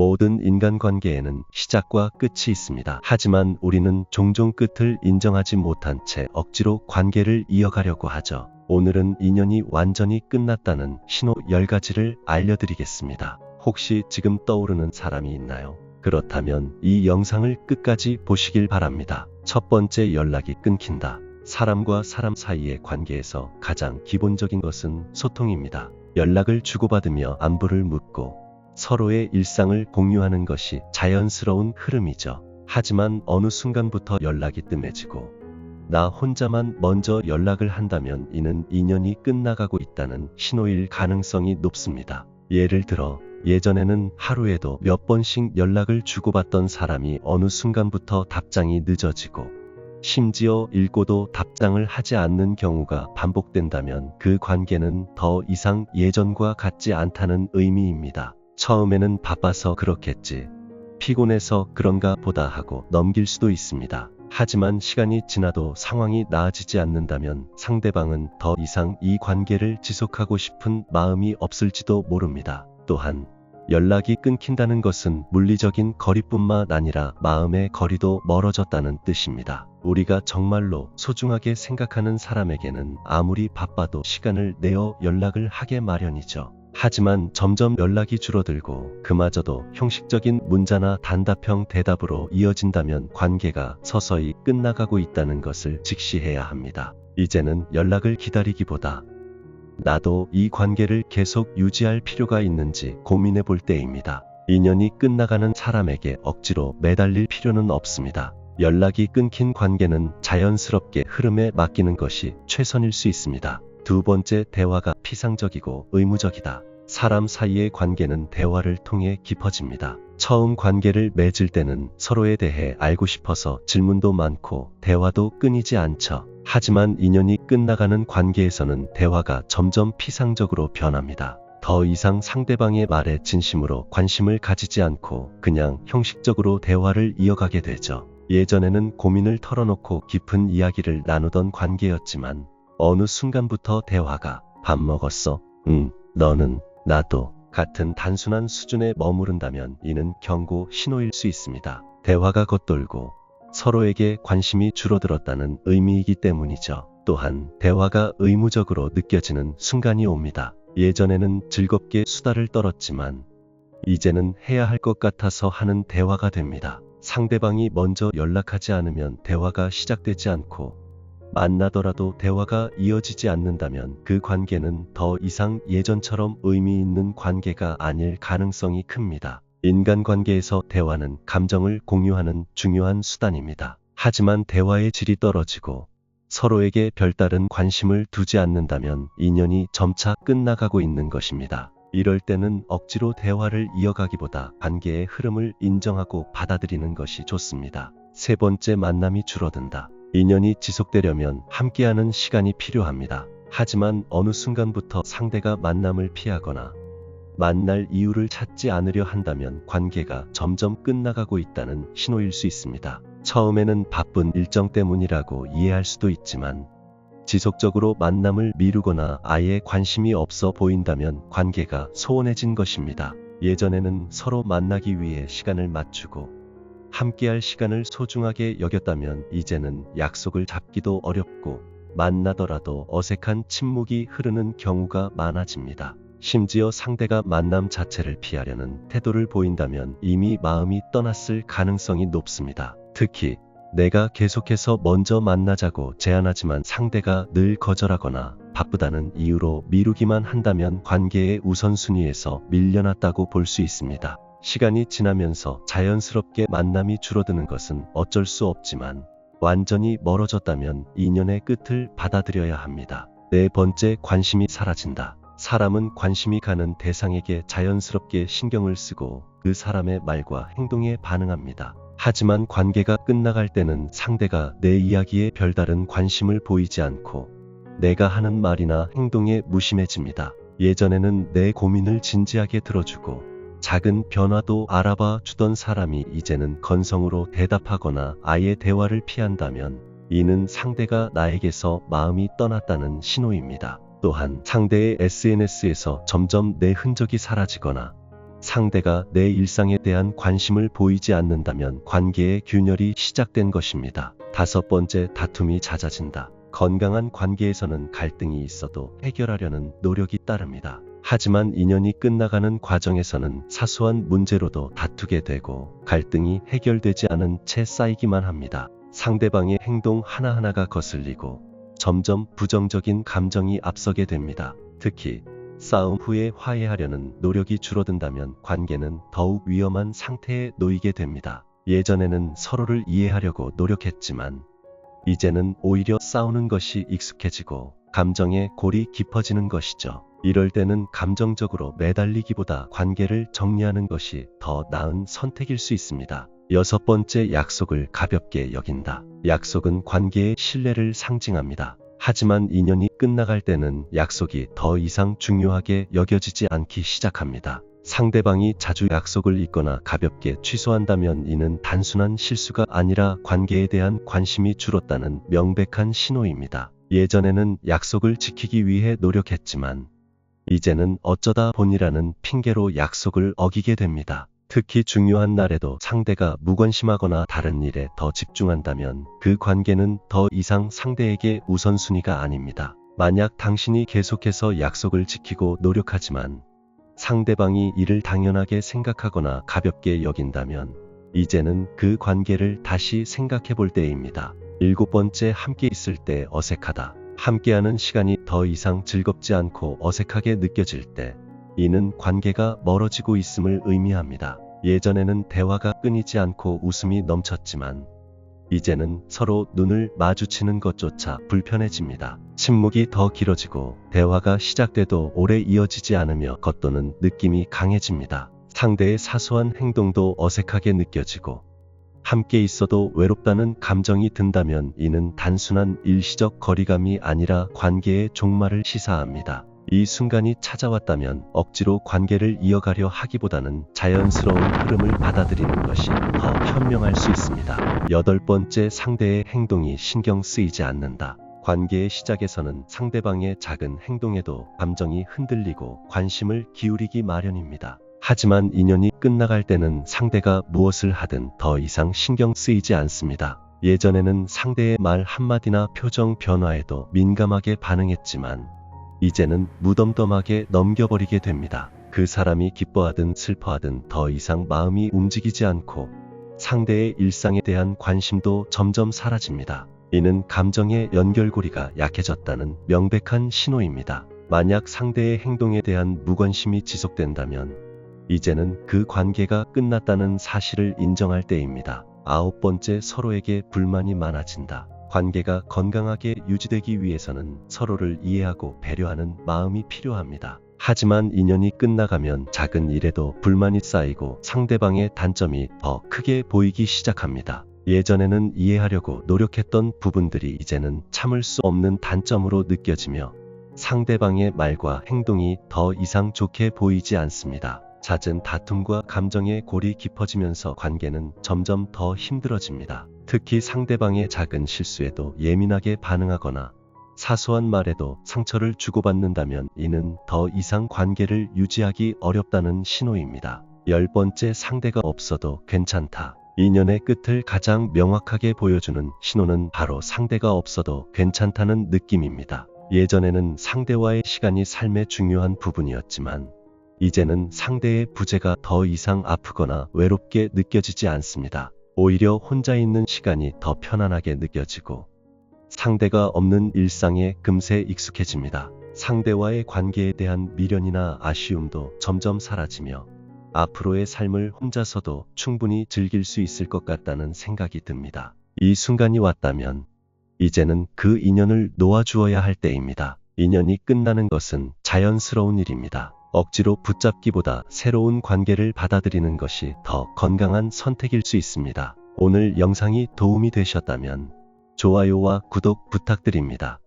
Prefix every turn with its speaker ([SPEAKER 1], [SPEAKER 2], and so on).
[SPEAKER 1] 모든 인간관계에는 시작과 끝이 있습니다. 하지만 우리는 종종 끝을 인정하지 못한 채 억지로 관계를 이어가려고 하죠. 오늘은 인연이 완전히 끝났다는 신호 10가지를 알려드리겠습니다. 혹시 지금 떠오르는 사람이 있나요? 그렇다면 이 영상을 끝까지 보시길 바랍니다. 첫 번째, 연락이 끊긴다. 사람과 사람 사이의 관계에서 가장 기본적인 것은 소통입니다. 연락을 주고받으며 안부를 묻고 서로의 일상을 공유하는 것이 자연스러운 흐름이죠. 하지만 어느 순간부터 연락이 뜸해지고 나 혼자만 먼저 연락을 한다면 이는 인연이 끝나가고 있다는 신호일 가능성이 높습니다. 예를 들어 예전에는 하루에도 몇 번씩 연락을 주고받던 사람이 어느 순간부터 답장이 늦어지고 심지어 읽고도 답장을 하지 않는 경우가 반복된다면 그 관계는 더 이상 예전과 같지 않다는 의미입니다. 처음에는 바빠서 그렇겠지, 피곤해서 그런가 보다 하고 넘길 수도 있습니다. 하지만 시간이 지나도 상황이 나아지지 않는다면 상대방은 더 이상 이 관계를 지속하고 싶은 마음이 없을지도 모릅니다. 또한 연락이 끊긴다는 것은 물리적인 거리뿐만 아니라 마음의 거리도 멀어졌다는 뜻입니다. 우리가 정말로 소중하게 생각하는 사람에게는 아무리 바빠도 시간을 내어 연락을 하게 마련이죠. 하지만 점점 연락이 줄어들고 그마저도 형식적인 문자나 단답형 대답으로 이어진다면 관계가 서서히 끝나가고 있다는 것을 직시해야 합니다. 이제는 연락을 기다리기보다 나도 이 관계를 계속 유지할 필요가 있는지 고민해 볼 때입니다. 인연이 끝나가는 사람에게 억지로 매달릴 필요는 없습니다. 연락이 끊긴 관계는 자연스럽게 흐름에 맡기는 것이 최선일 수 있습니다. 두 번째, 대화가 피상적이고 의무적이다. 사람 사이의 관계는 대화를 통해 깊어집니다. 처음 관계를 맺을 때는 서로에 대해 알고 싶어서 질문도 많고 대화도 끊이지 않죠. 하지만 인연이 끝나가는 관계에서는 대화가 점점 피상적으로 변합니다. 더 이상 상대방의 말에 진심으로 관심을 가지지 않고 그냥 형식적으로 대화를 이어가게 되죠. 예전에는 고민을 털어놓고 깊은 이야기를 나누던 관계였지만 어느 순간부터 대화가 밥 먹었어? 응, 너는? 나도? 같은 단순한 수준에 머무른다면 이는 경고 신호일 수 있습니다. 대화가 겉돌고 서로에게 관심이 줄어들었다는 의미이기 때문이죠. 또한 대화가 의무적으로 느껴지는 순간이 옵니다. 예전에는 즐겁게 수다를 떨었지만 이제는 해야 할 것 같아서 하는 대화가 됩니다. 상대방이 먼저 연락하지 않으면 대화가 시작되지 않고 만나더라도 대화가 이어지지 않는다면 그 관계는 더 이상 예전처럼 의미 있는 관계가 아닐 가능성이 큽니다. 인간관계에서 대화는 감정을 공유하는 중요한 수단입니다. 하지만 대화의 질이 떨어지고 서로에게 별다른 관심을 두지 않는다면 인연이 점차 끝나가고 있는 것입니다. 이럴 때는 억지로 대화를 이어가기보다 관계의 흐름을 인정하고 받아들이는 것이 좋습니다. 세 번째, 만남이 줄어든다. 인연이 지속되려면 함께하는 시간이 필요합니다. 하지만 어느 순간부터 상대가 만남을 피하거나 만날 이유를 찾지 않으려 한다면 관계가 점점 끝나가고 있다는 신호일 수 있습니다. 처음에는 바쁜 일정 때문이라고 이해할 수도 있지만 지속적으로 만남을 미루거나 아예 관심이 없어 보인다면 관계가 소원해진 것입니다. 예전에는 서로 만나기 위해 시간을 맞추고 함께할 시간을 소중하게 여겼다면 이제는 약속을 잡기도 어렵고 만나더라도 어색한 침묵이 흐르는 경우가 많아집니다. 심지어 상대가 만남 자체를 피하려는 태도를 보인다면 이미 마음이 떠났을 가능성이 높습니다. 특히 내가 계속해서 먼저 만나자고 제안하지만 상대가 늘 거절하거나 바쁘다는 이유로 미루기만 한다면 관계의 우선순위에서 밀려났다고 볼 수 있습니다. 시간이 지나면서 자연스럽게 만남이 줄어드는 것은 어쩔 수 없지만 완전히 멀어졌다면 인연의 끝을 받아들여야 합니다. 네 번째, 관심이 사라진다. 사람은 관심이 가는 대상에게 자연스럽게 신경을 쓰고 그 사람의 말과 행동에 반응합니다. 하지만 관계가 끝나갈 때는 상대가 내 이야기에 별다른 관심을 보이지 않고 내가 하는 말이나 행동에 무심해집니다. 예전에는 내 고민을 진지하게 들어주고 작은 변화도 알아봐 주던 사람이 이제는 건성으로 대답하거나 아예 대화를 피한다면 이는 상대가 나에게서 마음이 떠났다는 신호입니다. 또한 상대의 SNS에서 점점 내 흔적이 사라지거나 상대가 내 일상에 대한 관심을 보이지 않는다면 관계의 균열이 시작된 것입니다. 5번째, 다툼이 잦아진다. 건강한 관계에서는 갈등이 있어도 해결하려는 노력이 따릅니다. 하지만 인연이 끝나가는 과정에서는 사소한 문제로도 다투게 되고 갈등이 해결되지 않은 채 쌓이기만 합니다. 상대방의 행동 하나하나가 거슬리고 점점 부정적인 감정이 앞서게 됩니다. 특히 싸움 후에 화해하려는 노력이 줄어든다면 관계는 더욱 위험한 상태에 놓이게 됩니다. 예전에는 서로를 이해하려고 노력했지만 이제는 오히려 싸우는 것이 익숙해지고 감정의 골이 깊어지는 것이죠. 이럴 때는 감정적으로 매달리기보다 관계를 정리하는 것이 더 나은 선택일 수 있습니다. 6번째, 약속을 가볍게 여긴다. 약속은 관계의 신뢰를 상징합니다. 하지만 인연이 끝나갈 때는 약속이 더 이상 중요하게 여겨지지 않기 시작합니다. 상대방이 자주 약속을 잊거나 가볍게 취소한다면 이는 단순한 실수가 아니라 관계에 대한 관심이 줄었다는 명백한 신호입니다. 예전에는 약속을 지키기 위해 노력했지만 이제는 어쩌다 보니라는 핑계로 약속을 어기게 됩니다. 특히 중요한 날에도 상대가 무관심하거나 다른 일에 더 집중한다면 그 관계는 더 이상 상대에게 우선순위가 아닙니다. 만약 당신이 계속해서 약속을 지키고 노력하지만 상대방이 이를 당연하게 생각하거나 가볍게 여긴다면 이제는 그 관계를 다시 생각해 볼 때입니다. 7번째, 함께 있을 때 어색하다. 함께하는 시간이 더 이상 즐겁지 않고 어색하게 느껴질 때 이는 관계가 멀어지고 있음을 의미합니다. 예전에는 대화가 끊이지 않고 웃음이 넘쳤지만 이제는 서로 눈을 마주치는 것조차 불편해집니다. 침묵이 더 길어지고 대화가 시작돼도 오래 이어지지 않으며 겉도는 느낌이 강해집니다. 상대의 사소한 행동도 어색하게 느껴지고 함께 있어도 외롭다는 감정이 든다면 이는 단순한 일시적 거리감이 아니라 관계의 종말을 시사합니다. 이 순간이 찾아왔다면 억지로 관계를 이어가려 하기보다는 자연스러운 흐름을 받아들이는 것이 더 현명할 수 있습니다. 8번째, 상대의 행동이 신경 쓰이지 않는다. 관계의 시작에서는 상대방의 작은 행동에도 감정이 흔들리고 관심을 기울이기 마련입니다. 하지만 인연이 끝나갈 때는 상대가 무엇을 하든 더 이상 신경 쓰이지 않습니다. 예전에는 상대의 말 한마디나 표정 변화에도 민감하게 반응했지만 이제는 무덤덤하게 넘겨버리게 됩니다. 그 사람이 기뻐하든 슬퍼하든 더 이상 마음이 움직이지 않고 상대의 일상에 대한 관심도 점점 사라집니다. 이는 감정의 연결고리가 약해졌다는 명백한 신호입니다. 만약 상대의 행동에 대한 무관심이 지속된다면 이제는 그 관계가 끝났다는 사실을 인정할 때입니다. 9번째, 서로에게 불만이 많아진다. 관계가 건강하게 유지되기 위해서는 서로를 이해하고 배려하는 마음이 필요합니다. 하지만 인연이 끝나가면 작은 일에도 불만이 쌓이고 상대방의 단점이 더 크게 보이기 시작합니다. 예전에는 이해하려고 노력했던 부분들이 이제는 참을 수 없는 단점으로 느껴지며 상대방의 말과 행동이 더 이상 좋게 보이지 않습니다. 잦은 다툼과 감정의 골이 깊어지면서 관계는 점점 더 힘들어집니다. 특히 상대방의 작은 실수에도 예민하게 반응하거나 사소한 말에도 상처를 주고받는다면 이는 더 이상 관계를 유지하기 어렵다는 신호입니다. 10번째, 상대가 없어도 괜찮다. 인연의 끝을 가장 명확하게 보여주는 신호는 바로 상대가 없어도 괜찮다는 느낌입니다. 예전에는 상대와의 시간이 삶의 중요한 부분이었지만 이제는 상대의 부재가 더 이상 아프거나 외롭게 느껴지지 않습니다. 오히려 혼자 있는 시간이 더 편안하게 느껴지고 상대가 없는 일상에 금세 익숙해집니다. 상대와의 관계에 대한 미련이나 아쉬움도 점점 사라지며 앞으로의 삶을 혼자서도 충분히 즐길 수 있을 것 같다는 생각이 듭니다. 이 순간이 왔다면 이제는 그 인연을 놓아주어야 할 때입니다. 인연이 끝나는 것은 자연스러운 일입니다. 억지로 붙잡기보다 새로운 관계를 받아들이는 것이 더 건강한 선택일 수 있습니다. 오늘 영상이 도움이 되셨다면 좋아요와 구독 부탁드립니다.